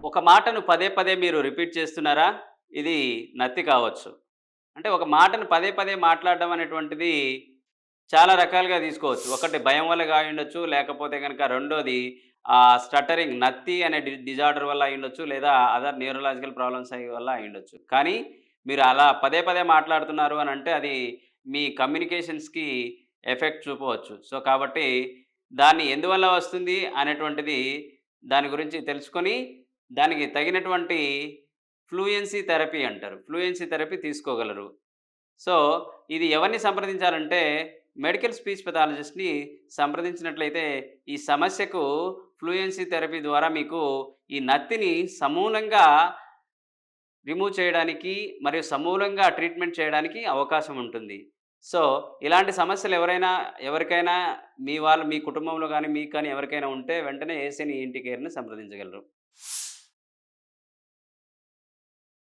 ఒక మాటను పదే పదే మీరు రిపీట్ చేస్తున్నారా? ఇది నత్తి కావచ్చు. అంటే ఒక మాటను పదే పదే మాట్లాడడం అనేటువంటిది చాలా రకాలుగా తీసుకోవచ్చు. ఒకటి భయం వల్ల అయ్యుండొచ్చు. లేకపోతే గనక రెండోది స్టట్టరింగ్ నత్తి అనే డిజార్డర్ వల్ల అయ్యుండొచ్చు. లేదా అదర్ న్యూరలాజికల్ ప్రాబ్లమ్స్ వల్ల అయ్యుండొచ్చు. కానీ మీరు అలా పదే పదే మాట్లాడుతున్నారు అనంటే అది మీ కమ్యూనికేషన్స్‌కి ఎఫెక్ట్ చూపవచ్చు. సో, కాబట్టి దాన్ని ఎందువల్ల వస్తుంది అనేటువంటిది దాని గురించి తెలుసుకొని దానికి తగినటువంటి ఫ్లూయెన్సీ థెరపీ అంటారు. ఫ్లూయెన్సీ థెరపీ తీసుకోగలరు. సో, ఇది ఎవరిని సంప్రదించాలంటే మెడికల్ స్పీచ్ పెథాలజిస్ట్‌ని సంప్రదించినట్లయితే ఈ సమస్యకు ఫ్లూయెన్సీ థెరపీ ద్వారా మీకు ఈ నత్తిని సమూలంగా రిమూవ్ చేయడానికి మరియు సమూలంగా ట్రీట్మెంట్ చేయడానికి అవకాశం ఉంటుంది. సో, ఇలాంటి సమస్యలు ఎవరికైనా మీ కుటుంబంలో గాని, మీకు కానీ ఎవరికైనా ఉంటే వెంటనే ఏఎస్ఎన్ ఈఎన్టీ కేర్‌ని సంప్రదించగలరు.